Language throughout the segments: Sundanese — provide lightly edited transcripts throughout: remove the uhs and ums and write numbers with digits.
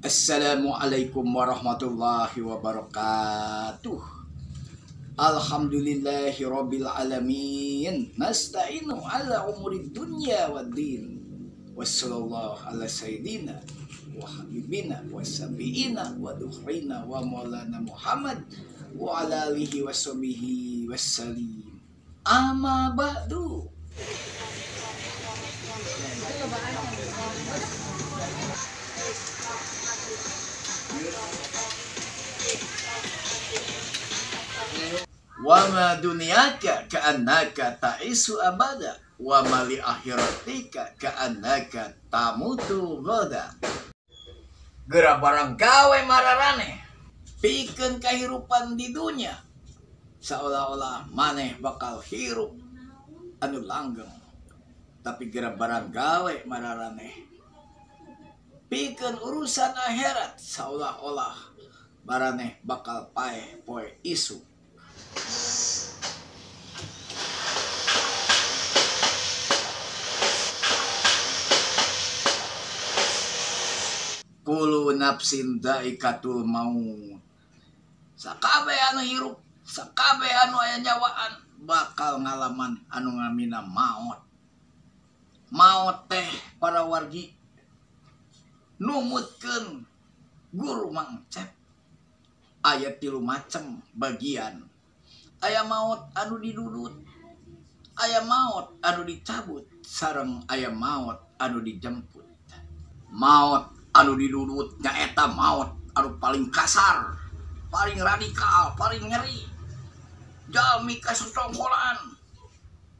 Assalamualaikum warahmatullahi wabarakatuh. Alhamdulillahi rabbil alamin. Nasta'inu ala umuri dunya wad din. Wassallallahu ala sayyidina wa habibina wa sabiina wa duhrina wa maulana Muhammad wa ala alihi wa sahbihi wassalim. Amma ba'du. Wa ma dunyaka ka'annaka ta'isu abada wa ma li akhiratika ka'annaka tamutu gada. Geura barang gawe mararane pikeun kahirupan di dunia seolah-olah maneh bakal hirup anu langgeng, tapi geura barang gawe mararane pikeun urusan akhirat seolah-olah maraneh bakal paeh poe isu. Kullu nafsin dha'iqatul maut. Sakabeh anu hirup, sakabeh anu aya nyawaan bakal ngalaman anu ngamina maot. Maot teh para wargi numutkeun guru mangcep aya 3 macem bagian. Aya maot anu didudut, aya maot anu dicabut, sareng aya maot anu dijemput. Maot anu didudut nyaeta maot anu paling kasar, paling radikal, paling ngeri. Jalmi kasosongkolan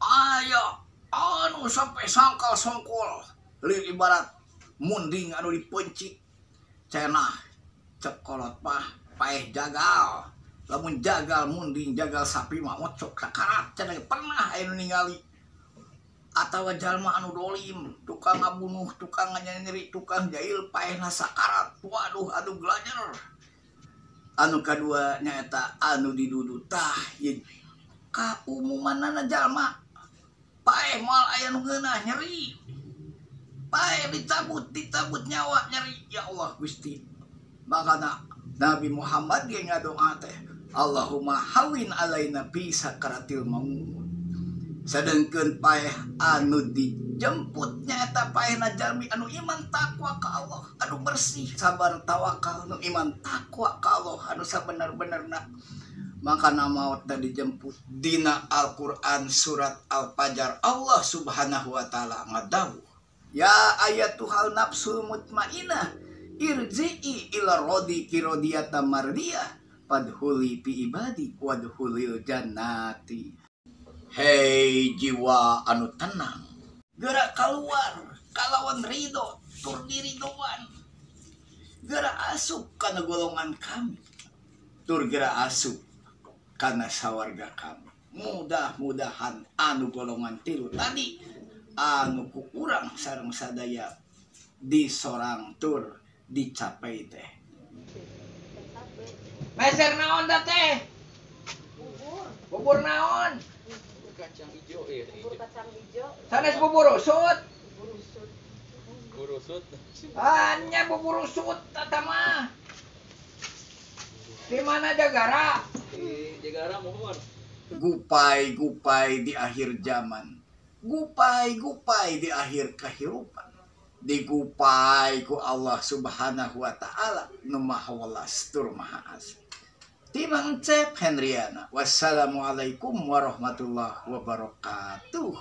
aya anu sampai sangkal songkol, liur ibarat munding anu dipencit cenah cekolot paeh jagal. Lamun jagal munding jagal sapi mah sok sakarat cenah pernah anu ningali. Atawa jalma anu dolim, tukang ngabunuh, tukang nganyeri, tukang jahil paehna sakarat. Waduh anu glajer. Anu kadua nyaeta anu didudut tah ieu kaumumanana jalma paeh moal aya nu ngeunah nyeri. Paeh dicabut nyawa nyeri. Ya Allah Gusti. Makana Nabi Muhammad ge ngadoa teh, Allahumma hawin alaina fi sakaratil maut. Sedengkeun paeh anu dijemput nyaeta paehna jalmi anu iman takwa ka Allah, anu bersih, sabar tawakal, anu iman takwa ka Allah, anu sabener-benerna. Makana maut teh dijemput dina Al-Qur'an surat Al-Fajr. Allah Subhanahu wa taala ngadawuh, ya ayatuhal nafsul mutmainnah irji'i ila rabbiki radiyatan mardiyah fadkhuli fi ibadi wadkhulil jannati. Hei jiwa anu tenang, geura kaluar kalawan ridho tur diridoan, geura asup kana golongan kami tur geura asup kana sawarga kami. Mudah-mudahan anu golongan 3 tadi anu ku urang sareng sadaya disorang tur dicapai teh. Meser naon da teh? Bubur naon? Kacang hijau Bubur kacang hijau. Sanes bubur usut. bubur usut Hanya bubur usut tata mah. Di mana Jagara? di Jagara mohon. Gupai-gupai di akhir zaman. Gupai-gupai di akhir kehidupan. Digupai ku Allah Subhanahu wa taala nu maha welas tur maha asih. Timang Cep Hendriana. Wassalamualaikum warahmatullahi wabarakatuh.